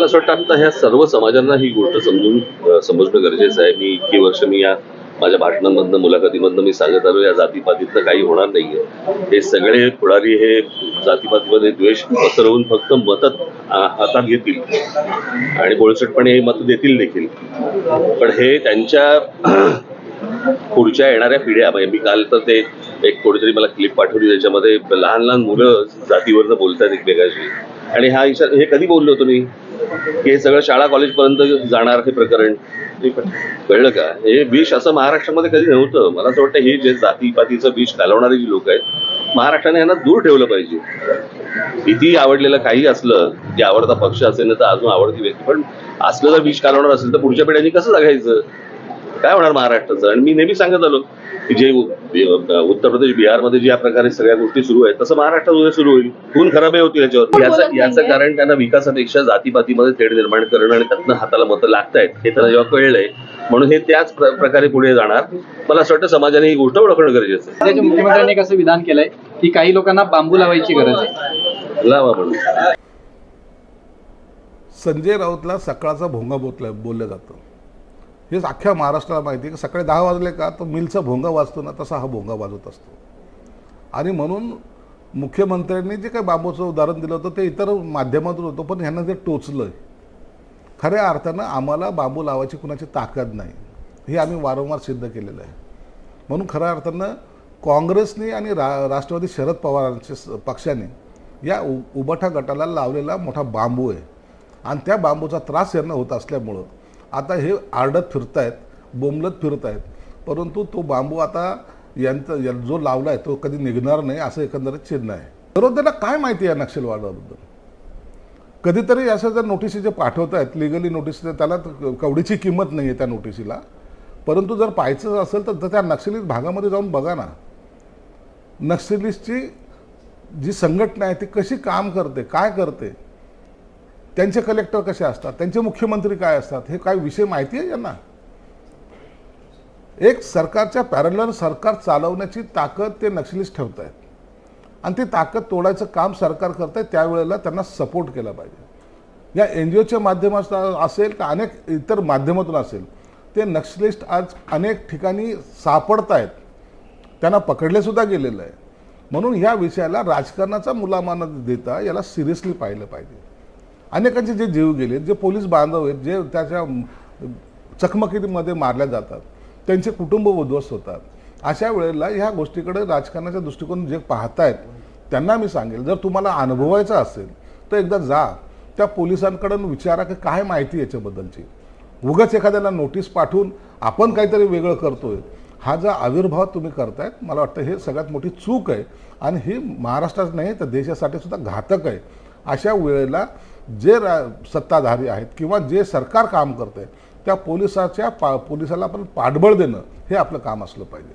असं वाटतं आता ह्या सर्व समाजांना ही गोष्ट समजणं गरजेचं आहे. मी इतकी वर्ष या माझ्या भाषणांमधनं मुलाखतीमधनं मी सांगत आलो या जातीपातीतनं काही होणार नाहीये. हे सगळे पुढारी हे जातीपातीमध्ये द्वेष पसरवून फक्त मतं हातात घेतील आणि बोळसटपणे हे मतं देतील देखील. पण हे त्यांच्या पुढच्या येणाऱ्या पिढ्या म्हणजे मी काल तर ते एक कोणीतरी मला क्लिप पाठवली त्याच्यामध्ये लहान लहान मुलं जातीवरनं बोलतात एकमेकाशी आणि हे कधी बोललो होतो मी की हे सगळं शाळा कॉलेज पर्यंत जाणार हे प्रकरण कळलं का? हे विष असं महाराष्ट्रामध्ये कधी नव्हतं. मला असं वाटतं हे जे जातीपातीचं विष घालवणारे जी लोक आहेत महाराष्ट्राने यांना दूर ठेवलं पाहिजे. किती आवडलेलं काही असलं की आवडता पक्ष असेल ना तर अजून आवडती व्यक्ती पण असलं जर विष घालवणार असेल तर पुढच्या पिढ्यांनी कसं जगायचं? काय होणार महाराष्ट्राचं? आणि मी नेहमी सांगत आलो की जे उत्तर प्रदेश बिहारमध्ये ज्या प्रकारे सगळ्या गोष्टी सुरू आहेत तसं महाराष्ट्रात उद्या सुरू होईल. खून खराबही होतील याच्यावर. याचं कारण त्यांना विकासापेक्षा जातीपातीमध्ये तेढ निर्माण करणं आणि त्यातनं हाताला मतं लागतायत हे त्यांना जेव्हा कळलंय म्हणून हे त्याच प्रकारे पुढे जाणार. मला असं वाटतं समाजाने ही गोष्ट ओळखणं गरजेचं आहे. त्याच्या मुख्यमंत्र्यांनी कसं विधान केलंय की काही लोकांना बांबू लावायची गरज आहे. लावा म्हणून संजय राऊतला सकाळचा भोंगा बोललं जातं. हे अख्ख्या महाराष्ट्राला माहिती आहे की सकाळी 10 वाजले का तर मिलचा भोंगा वाजतो ना तसा हा भोंगा वाजत असतो. आणि म्हणून मुख्यमंत्र्यांनी जे काही बांबूचं उदाहरण दिलं होतं ते इतर माध्यमातून होतं पण ह्यांना ते टोचलं. खऱ्या अर्थानं आम्हाला बांबू लावायची कुणाची ताकद नाही हे आम्ही वारंवार सिद्ध केलेलं आहे. म्हणून खऱ्या अर्थानं काँग्रेसने आणि राष्ट्रवादी शरद पवारांच्या पक्षाने या उबाठा गटाला लावलेला मोठा बांबू आहे आणि त्या बांबूचा त्रास यांना होत असल्यामुळं आता हे आरडत फिरतायत, बोंबलत फिरतायत. परंतु तो बांबू आता जो लावला आहे तो कधी निघणार नाही असं एकंदरीत चिन्ह आहे. विरोधकांना काय माहिती आहे नक्षलवादाबद्दल? कधीतरी असं जर नोटिसी जे पाठवत आहेत लिगली नोटीस त्याला कवडीची किंमत नाही आहे त्या नोटिसीला. परंतु जर पाहायचं असेल तर त्या नक्षलित भागामध्ये जाऊन बघा ना. नक्षलिस्टची जी संघटना आहे ती कशी काम करते, काय करते, त्यांचे कलेक्टर कसे असतात, त्यांचे मुख्यमंत्री काय असतात, हे काय विषय माहिती आहे यांना? एक सरकारच्या पॅरलल सरकार चालवण्याची ताकद ते नक्षलिस्ट ठेवत आहेत आणि ती ताकद तोडायचं काम सरकार करत आहे. त्यावेळेला त्यांना सपोर्ट केला पाहिजे. या NGOच्या माध्यमातून असेल का अनेक इतर माध्यमातून असेल ते नक्षलिस्ट आज अनेक ठिकाणी सापडत आहेत. त्यांना पकडलेसुद्धा गेलेलं आहे. म्हणून ह्या विषयाला राजकारणाचा मुलामा न देता याला सिरियसली पाहिलं पाहिजे. अनेकांचे जे जीव गेले, जे पोलीस बांधव आहेत, जे त्याच्या चकमकीमध्ये मारल्या जातात, त्यांचे कुटुंब उद्ध्वस्त होतात. अशा वेळेला ह्या गोष्टीकडे राजकारणाच्या दृष्टिकोन जे पाहतायत त्यांना मी सांगेल जर तुम्हाला अनुभवायचं असेल तर एकदा जा त्या पोलिसांकडून विचारा की काय माहिती याच्याबद्दलची. उगाच एखाद्याला नोटीस पाठवून आपण काहीतरी वेगळं करतोय हा जो आविर्भाव तुम्ही करतायत मला वाटतं हे सगळ्यात मोठी चूक आहे आणि ही महाराष्ट्रात नाही तर देशासाठी सुद्धा घातक आहे. अशा वेळेला जे सत्ताधारी आहेत किंवा जे सरकार काम करते त्या पोलिसाला आपण पाठबळ देणं हे आपलं काम असलं पाहिजे.